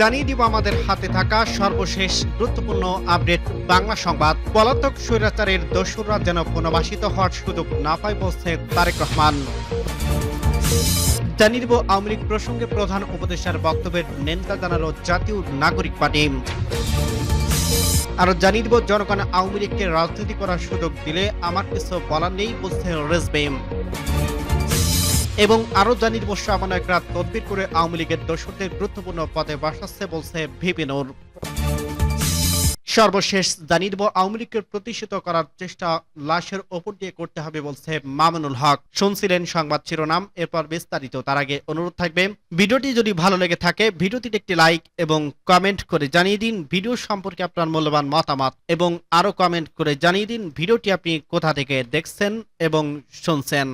জানিয়ে দিব আমাদের হাতে থাকা সর্বশেষ গুরুত্বপূর্ণ আপডেট বাংলা সংবাদ। পলাতক স্বৈরাচারের দোসররা যেন পুনর্বাসিত হওয়ার সুযোগ না পায় বলছে তারেক রহমান। জানিয়ে দিব আওয়ামী লীগ প্রসঙ্গে প্রধান উপদেষ্টার বক্তব্যের নিন্দা জানালো জাতীয় নাগরিক পার্টি। আরো জানিয়ে দিব জনগণ আওয়ামী লীগকে রাজনীতি করার সুযোগ দিলে আমার কিছু বলার নেই বলছে রেজবেম। এবং আরো জানিয়ে দিব সামান্য এক রাত তদবির করে আওয়ামী লীগের দোসরদের গুরুত্বপূর্ণ পদে বসাচ্ছে বলছে ভিপি নূর। সর্বশেষ জানিয়ে দিব আওয়ামী লীগকে প্রতিষ্ঠিত করার চেষ্টা লাশের ওপর দিয়ে করতে হবে বলছে মামুনুল হক। শুনছিলেন সংবাদ শিরোনাম, এরপর বিস্তারিত। তার আগে অনুরোধ থাকবে ভিডিওটি যদি ভালো লেগে থাকে ভিডিওটিতে একটি লাইক এবং কমেন্ট করে জানিয়ে দিন ভিডিও সম্পর্কে আপনার মূল্যবান মতামত, এবং আরো কমেন্ট করে জানিয়ে দিন ভিডিওটি আপনি কোথা থেকে দেখছেন এবং শুনছেন।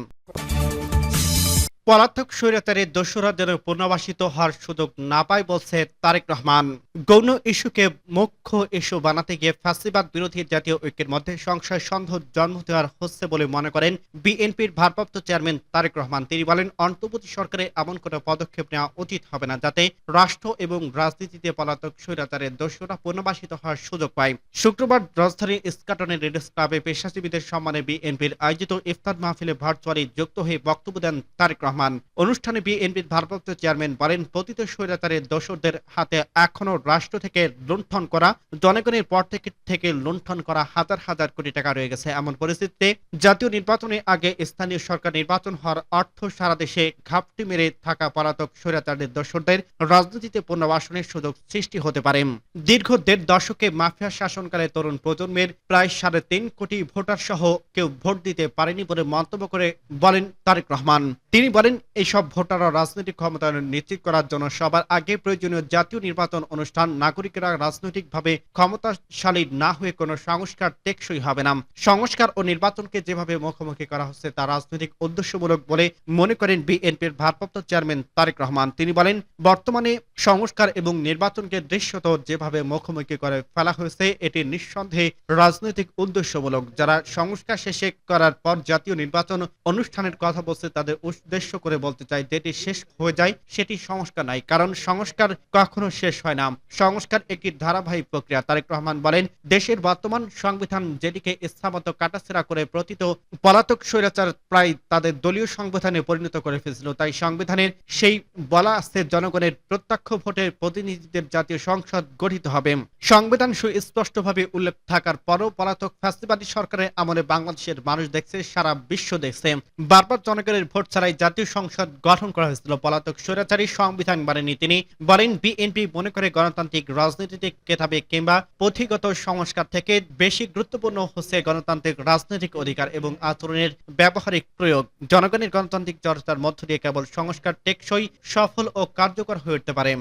পলাতক স্বৈরাচারের দোসররা যেন পুনর্বাসিত হওয়ার সুযোগ না পায় বলছে তারেক রহমান। গৌণ ইস্যুকে মুখ্য ইস্যু বানাতে গিয়ে ফ্যাসিবাদ বিরোধী জাতীয় ঐক্যের মধ্যে সংশয় সন্দেহ জন্ম দেওয়ার হচ্ছে বলে মনে করেন বিএনপির ভারপ্রাপ্ত চেয়ারম্যান তারেক রহমান। তিনি বলেন, অন্তর্বর্তী সরকারের এমন কোনো পদক্ষেপ নেওয়া উচিত হবে না যাতে রাষ্ট্র এবং রাজনীতিতে পলাতক স্বৈরাচারের দোসররা পুনর্বাসিত হওয়ার সুযোগ পায়। শুক্রবার রাজধানীর ইস্কাটনের রেডিস ক্লাবে পেশাজীবীদের সম্মানে বিএনপির আয়োজিত ইফতার মাহফিলে ভার্চুয়ালি যুক্ত হয়ে বক্তব্য দেন তারেক রহমান। অনুষ্ঠানে বিএনপির ভারপ্রাপ্ত চেয়ারম্যান বলেন, পতিত স্বৈরাচারের দোসরদের হাতে এখনো রাষ্ট্র থেকে লুণ্ঠন করা, জনগণের পর থেকে লুণ্ঠন করা হাজার হাজার কোটি টাকা রয়ে গেছে। এমন পরিস্থিতিতে জাতীয় নির্বাচনের আগে স্থানীয় সরকার নির্বাচন হওয়ার অর্থ সারা দেশে ঘাপটি মেরে থাকা পলাতক স্বৈরাচারের দোসরদের রাজনীতিতে পুনর্বাসনের সুযোগ সৃষ্টি হতে পারে। দীর্ঘ ১.৫ দশকে মাফিয়া শাসনকালে তরুণ প্রজন্মের প্রায় ৩.৫ কোটি ভোটার সহ কেউ ভোট দিতে পারেনি বলে মন্তব্য করে বলেন তারেক রহমান। তিনি বলেন, এইসব ভোটাররা রাজনৈতিক ক্ষমতায়ন নিশ্চিত করার জন্য সবার আগে প্রয়োজনীয় জাতীয় নির্বাচন অনুষ্ঠান, নাগরিকেরা রাজনৈতিকভাবে ক্ষমতাশালী না হয়ে কোনো সংস্কার টেকসই হবে না। সংস্কার ও নির্বাচনকে যেভাবে মুখোমুখি করা হচ্ছে তা রাজনৈতিক উদ্দেশ্যমূলক বলে মনে করেন বিএনপির ভারপ্রাপ্ত চেয়ারম্যান তারেক রহমান। তিনি বলেন, বর্তমানে সংস্কার এবং নির্বাচনকে দৃশ্যত যেভাবে মুখোমুখি করে ফেলা হয়েছে এটি নিঃসন্দেহে রাজনৈতিক উদ্দেশ্যমূলক। যারা সংস্কার শেষে করার পর জাতীয় নির্বাচন অনুষ্ঠানের কথা বলছে তাদের উদ্দেশ্য করে বলতে চাই, যেটি শেষ হয়ে যায় সেটি সংস্কার নাই, কারণ সংস্কার কখনো শেষ হয় না। সংস্কার একটি ধারাবাহিক প্রক্রিয়া। তারেক রহমান বলেন, দেশের বর্তমান সংবিধান যেটিকে ইচ্ছামতো কাটাছেঁড়া করে প্রতীত পলাতক স্বৈরাচার প্রায় তাদের দলীয় সংবিধানে পরিণত করে ফেলেছিল, তাই সংবিধানের সেই বলা আছে জনগণের প্রত্যক্ষ ভোটের প্রতিনিধিদের জাতীয় সংসদ গঠিত হবে। সংবিধান সুস্পষ্টভাবে উল্লেখ থাকার পরও পলাতক ফ্যাসিবাদী সরকারের আমলে বাংলাদেশের মানুষ দেখছে, সারা বিশ্ব দেখছে, বারবার জনগণের ভোট ছাড়াই জাতীয় সংসদ গঠন করা হয়েছিল। পলাতক স্বৈরাচারী সংবিধান মানেনি। তিনি বলেন, বিএনপি মনে করে গণতান্ত্রিক রাজনীতিতে কেতাবে কিংবা পুঁথিগত সংস্কার থেকে বেশি গুরুত্বপূর্ণ হচ্ছে গণতান্ত্রিক রাজনৈতিক অধিকার এবং আচরণের ব্যবহারিক প্রয়োগ। জনগণের গণতান্ত্রিক চর্চার মধ্য দিয়ে কেবল সংস্কার টেকসই, সফল ও কার্যকর হয়ে উঠতে পারে।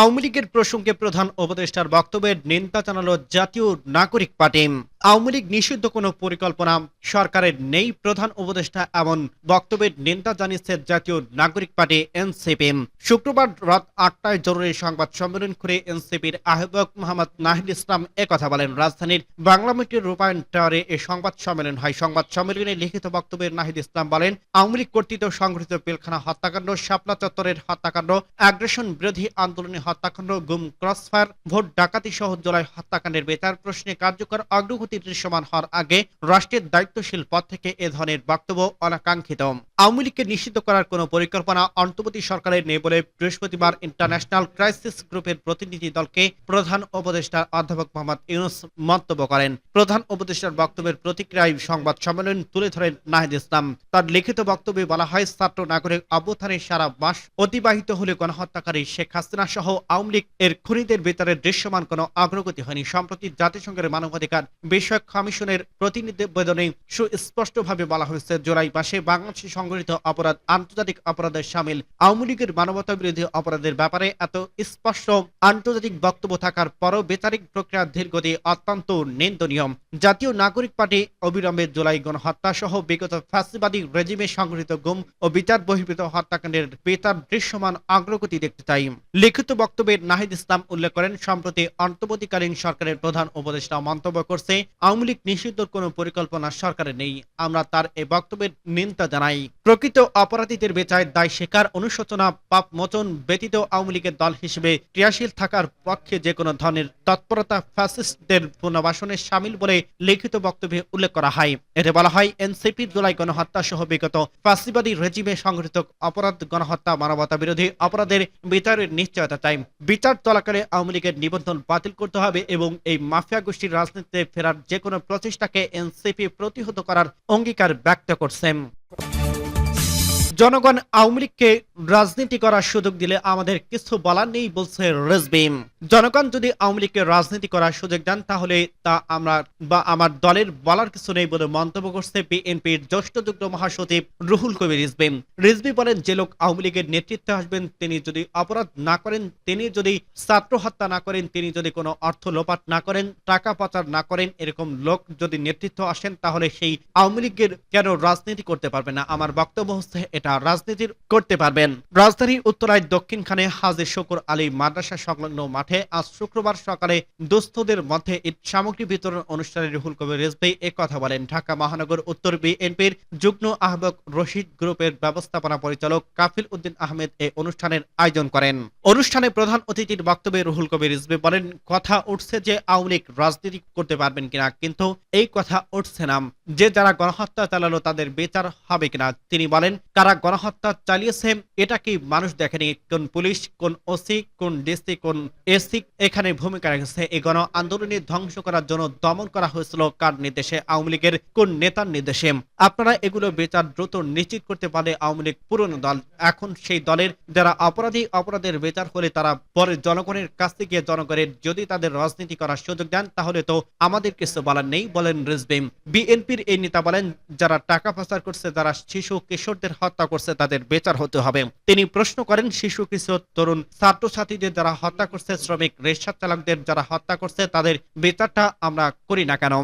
আওয়ামী লীগের প্রসঙ্গে প্রধান উপদেষ্টার বক্তব্যের নিন্দা জানালো জাতীয় নাগরিক পার্টি। আওয়ামী লীগ নিষিদ্ধ কোনো পরিকল্পনা সরকারের নেই, প্রধান উপদেষ্টা এমন বক্তব্যের নিন্দা জানিয়েছে জাতীয় নাগরিক পার্টি এনসিপি। শুক্রবার রাত ৮টায় জরুরি সংবাদ সম্মেলন করে এনসিপির আহ্বায়ক মোহাম্মদ নাহিদ ইসলাম একথা বলেন। রাজধানীর বাংলা মিডিয়ার রূপায়ণ টাওয়ারে এই সংবাদ সম্মেলন হয়। সংবাদ সম্মেলনে লিখিত বক্তব্যের নাহিদ ইসলাম বলেন, আওয়ামী লীগ কর্তৃক সংঘটিত পিলখানা হত্যাকাণ্ড, শাপলা চত্বরের হত্যাকাণ্ড, আগ্রাসন বিরোধী আন্দোলনের হত্যাকাণ্ড, গুম, ক্রসফায়ার, ভোট ডাকাতি সহ জুলাই হত্যাকাণ্ডের বিচার প্রশ্নে কার্যকর অগ্রগতি দৃশ্যমান হওয়ার আগে রাষ্ট্রের দায়িত্বশীল পদ থেকে এ ধরনের বক্তব্য অনাকাঙ্ক্ষিত। আওয়ামী লীগকে নিষিদ্ধ করার কোন পরিকল্পনা অন্তর্বর্তী সরকারের নেই বলে বৃহস্পতিবার ইন্টারন্যাশনাল ক্রাইসিস গ্রুপের প্রতিনিধি দলকে প্রধান উপদেষ্টা অধ্যাপক মোহাম্মদ ইউনূস মন্তব্য করেন। প্রধান উপদেষ্টার বক্তব্যের প্রতিক্রিয়ায় সংবাদ সম্মেলন তুলে ধরেন নাহিদ ইসলাম। তার লিখিত বক্তব্যে বলা হয়, ছাত্র নাগরিক অভ্যুত্থানের সারা মাস অতিবাহিত হলে গণহত্যাকারী শেখ হাসিনা সহ আওয়ামী লীগ এর খুনিদের বিচারের দৃশ্যমান কোনো অগ্রগতি হয়নি। সম্প্রতি জাতিসংঘের মানবাধিকার বিষয়ক কমিশনের প্রতিবেদনে সুস্পষ্টভাবে বলা হয়েছে, জুলাই মাসে বাংলাদেশে সংঘটিত অপরাধ আন্তর্জাতিক অপরাধের শামিল। আওয়ামী লীগের মানবতা বিরোধী অপরাধের ব্যাপারে এত স্পষ্ট আন্তর্জাতিক বক্তব্য থাকার পরও বিচারিক প্রক্রিয়ার ধীরগতি অত্যন্ত নিন্দনীয়। জাতীয় নাগরিক পার্টি অবিলম্বে জুলাই গণহত্যা সহ বিগত ফ্যাসিবাদী রেজিমে সংঘটিত গুম ও বিচার বহির্ভূত হত্যাকাণ্ডের বিচার দৃশ্যমান অগ্রগতি দেখতে চাই। লিখিত বক্তব্যে নাহিদ ইসলাম উল্লেখ করেন, সম্প্রতি অন্তর্বর্তীকালীন সরকারের প্রধান উপদেষ্টা মন্তব্য করছে, আওয়ামী লীগ নিষিদ্ধর কোনো পরিকল্পনা সরকারের নেই। আমরা তার এই বক্তব্যের নিন্দা জানাই। প্রকৃত অপরাধীদের বিচারের দায় স্বীকার, অনুশোচনা, পাপ মোচন ব্যতীত আওয়ামী লীগের দল হিসেবে ক্রিয়াশীল থাকার পক্ষে যে কোনো ধরনের তৎপরতা ফ্যাসিস্টদের পুনর্বাসনে শামিল বলে লিখিত বক্তব্যে উল্লেখ করা হয়। এতে বলা হয়, এনসিপির জুলাই গণহত্যা সহ বিগত ফ্যাসিবাদী রেজিমে সংঘটিত অপরাধ, গণহত্যা, মানবতা বিরোধী অপরাধের বিচারের নিশ্চয়তা চাই। বিচার চলাকালে আওয়ামী লীগের নিবন্ধন বাতিল করতে হবে এবং এই মাফিয়া গোষ্ঠীর রাজনীতিতে ফেরার যে কোনো প্রচেষ্টাকে এনসিপি প্রতিহত করার অঙ্গীকার ব্যক্ত করছেন। জনগণ আওয়ামী লীগকে রাজনীতি করার সুযোগ দিলে আমাদের কিছু বলার নেই বলছে রিজভী। জনগণ যদি আওয়ামী লীগকে রাজনীতি করার সুযোগ দেন তাহলে তা আমরা বা আমার দলের বলার কিছু নেই বলে মন্তব্য করছে বিএনপির জ্যেষ্ঠ যুগ্ম মহাসচিব রুহুল কবির রিজভী। রিজভী বলেন, যে লোক আওয়ামী লীগের নেতৃত্বে আসবেন তিনি যদি অপরাধ না করেন, তিনি যদি ছাত্র হত্যা না করেন, তিনি যদি কোনো অর্থ লোপাট না করেন, টাকা পাচার না করেন, এরকম লোক যদি নেতৃত্ব আসেন তাহলে সেই আওয়ামী লীগের কেন রাজনীতি করতে পারবে না? আমার বক্তব্য হচ্ছে এটা রাজনীতির করতে পারবেন। রাজধানীর উত্তরায় দক্ষিণখানে হাজী শুকুর আলী মাদ্রাসা সংলগ্ন মাঠে আজ শুক্রবার সকালে দুস্থদের মধ্যে ঈদ সামগ্রী বিতরণ অনুষ্ঠানে রুহুল কবির রিজভী একথা বলেন। ঢাকা মহানগর উত্তর বিএনপির যুগ্ম আহ্বায়ক রশিদ গ্রুপের ব্যবস্থাপনা পরিচালক কাফিল উদ্দিন আহমেদ এই অনুষ্ঠানের আয়োজন করেন। অনুষ্ঠানে প্রধান অতিথির বক্তব্যে রুহুল কবির রিজভী বলেন, কথা উঠছে যে আওয়ামী লীগ রাজনীতি করতে পারবেন কিনা, কিন্তু এই কথা উঠছে না যে যারা গণহত্যা চালালো তাদের বিচার হবে কিনা। তিনি বলেন, কারা গণহত্যা চালিয়েছে এটা কি মানুষ দেখেনি? কোন পুলিশ, কোন ওসি, কোন ডিসি, কোন এসি এখানে ভূমিকা রেখেছে? এই গণ আন্দোলনে ধ্বংস করার জন্য দমন করা হয়েছিল কার নির্দেশে? আওয়ামী লীগের কোন নেতার নির্দেশে? আপনারা এগুলো বিচার দ্রুত নিশ্চিত করতে পারলে আওয়ামী লীগ পুরনো দল। এখন সেই দলের যারা অপরাধী, অপরাধের বিচার হলে তারা পরে জনগণের কাছ থেকে জনগণের যদি তাদের রাজনীতি করার সুযোগ দেন তাহলে তো আমাদের কিছু বলার নেই বলেন রিজভী। বিএনপির এই নেতা বলেন, যারা টাকা পাচার করছে, যারা শিশু কিশোরদের হত্যা করছে তাদের বিচার হতে হবে। তিনি প্রশ্ন করেন, শিশু কিশোর, তরুণ, ছাত্রছাত্রীদের যারা হত্যা করছে, শ্রমিক, রিকশা চালকদের যারা হত্যা করছে তাদের বিচারটা আমরা করি না কেন?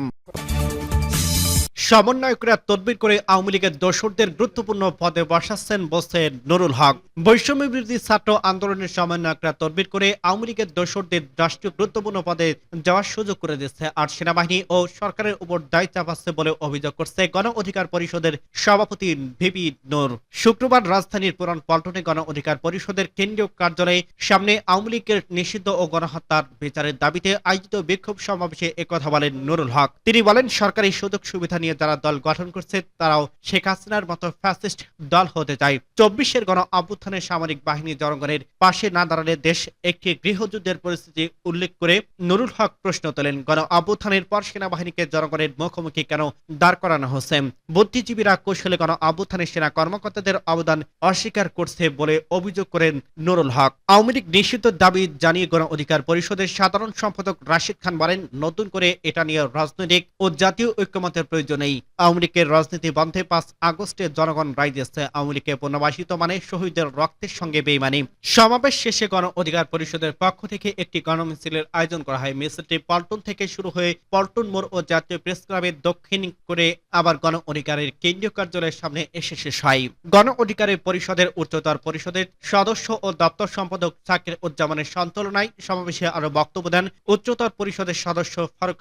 সমন্বয়করা তদবির করে আওয়ামী লীগের দোসরদের গুরুত্বপূর্ণ পদে বসাচ্ছেন বলছে নুরুল হক। বৈষম্য বিরোধী ছাত্র আন্দোলনের সমন্বয়করা তদবির করে আওয়ামী লীগের দোসরদের রাষ্ট্রীয় গুরুত্বপূর্ণ পদে যাওয়ার সুযোগ করে দিচ্ছে আর সেনাবাহিনী ও সরকারের উপর দায় চাপাচ্ছে বলে অভিযোগ করছে গণ অধিকার পরিষদের সভাপতি ভিপি নূর। শুক্রবার রাজধানীর পুরান পল্টনে গণ অধিকার পরিষদের কেন্দ্রীয় কার্যালয়ে সামনে আওয়ামী লীগের নিষিদ্ধ ও গণহত্যার বিচারের দাবিতে আয়োজিত বিক্ষোভ সমাবেশে একথা বলেন নুরুল হক। তিনি বলেন, সরকারি সুযোগ সুবিধা নিয়ে যারা দল গঠন করছে তারাও শেখ হাসিনার মতো ফ্যাসিস্ট দল হতে চায়। 24-এর গণ অভ্যুত্থানে সামরিক বাহিনী জনগণের পাশে না দাঁড়ালে দেশ একটি গৃহযুদ্ধের পরিস্থিতি উল্লেখ করে নুরুল হক প্রশ্ন তোলেন, গণ অভ্যুত্থানের পর সেনাবাহিনীকে জনগণের মুখোমুখি কেন দাঁড় করানো হচ্ছে? বুদ্ধিজীবীরা কৌশলে গণ অভ্যুত্থানের সেনা কর্মকর্তাদের অবদান অস্বীকার করছে বলে অভিযোগ করেন নুরুল হক। আওয়ামী লীগ নিষিদ্ধ দাবি জানিয়ে গণ অধিকার পরিষদের সাধারণ সম্পাদক রাশিদ খান বলেন, নতুন করে এটা নিয়ে রাজনৈতিক ও জাতীয় ঐক্যমতের প্রয়োজন নেই। আওয়ামী লীগের রাজনীতি বন্ধে 5 আগস্টে জনগণ রায় দিয়েছে। আওয়ামী লীগকে পুনর্বাসিত মানে শহীদদের রক্তের সঙ্গে বেইমানি। সমাবেশ শেষে গণ অধিকার পরিষদের পক্ষ থেকে একটি গণমিছিলের আয়োজন করা হয়। মিছিলটি পল্টন থেকে শুরু হয়ে পল্টন মোড় ও জাতীয় প্রেস ক্লাবের দক্ষিণ করে আবার গণ অধিকারের কেন্দ্রীয় কার্যালয়ের সামনে এসে শেষ হয়। গণ অধিকারের পরিষদের উচ্চতর পরিষদের সদস্য ও দপ্তর সম্পাদক সাকির উজ্জামানের সঞ্চালনায় সমাবেশে আরো বক্তব্য দেন উচ্চতর পরিষদের সদস্য ফারুক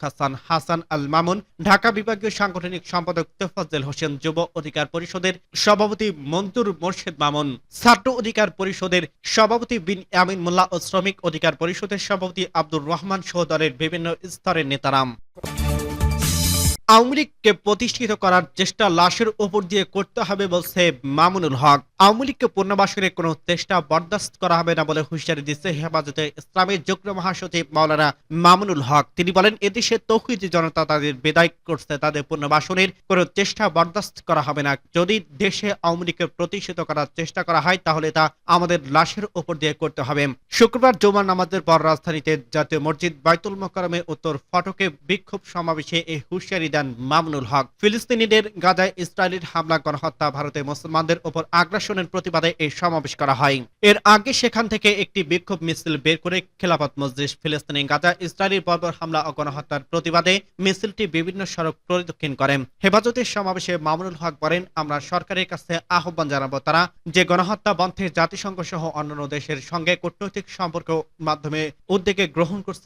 হাসান আল মামুন, ঢাকা বিভাগীয় সাংগঠনিক সম্পাদক তোফাজ্জল হোসেন, যুব অধিকার পরিষদের সভাপতি মনতুর মোর্শেদ মামুন, ছাত্র অধিকার পরিষদের সভাপতি বিন আমিন মোল্লা ও শ্রমিক অধিকার পরিষদের সভাপতি আব্দুর রহমান সহ দলের বিভিন্ন স্তরের নেতারা। আওয়ামী লীগকে প্রতিষ্ঠিত করার চেষ্টা লাশের উপর দিয়ে করতে হবে বলছে মামুনুল হক। আওয়ামী লীগকে পুনর্বাসনের কোনো চেষ্টা বরদাস্ত করা হবে না বলে হুঁশিয়ারি দিচ্ছে হেফাজতে ইসলামের যুগ্ম মহাসচিব মাওলানা মামুনুল হক। তিনি বলেন, এদেশে তৌহিদি জনতা তাদের বিদায় করছে, তাদের পুনর্বাসনের কোনো চেষ্টা বরদাস্ত করা হবে না। যদি দেশে আওয়ামী লীগকে প্রতিষ্ঠিত করার চেষ্টা করা হয় তাহলে তা আমাদের লাশের উপর দিয়ে করতে হবে। শুক্রবার জুমার নামাজের পর রাজধানীতে জাতীয় মসজিদ বাইতুল মোকাররমের উত্তর ফটকে বিক্ষোভ সমাবেশে এই হুঁশিয়ারি দেন মামুনুল হক। ফিলিস্তিনিদের গাজায় ইসরায়েলের হামলা, গণহত্যা, ভারতে মুসলমানদের উপর আগ্রাসনের প্রতিবাদে এই সমাবেশ করা হয়। এর আগে সেখান থেকে একটি বিক্ষোভ মিছিল বের করে খেলাফত মজলিস ফিলিস্তিনি গাজা ইসরায়েলের বর্বর হামলা ও গণহত্যার প্রতিবাদে মিছিলটি বিভিন্ন সড়ক পরিদর্শন করে। হেফাজতের সমাবেশে মামুনুল হক বলেন, আমরা সরকারের কাছে আহ্বান জানাবো তারা যে গণহত্যা বন্ধে জাতিসংঘ সহ অন্যান্য দেশের সঙ্গে কূটনৈতিক সম্পর্ক মাধ্যমে উদ্যোগে গ্রহণ করছে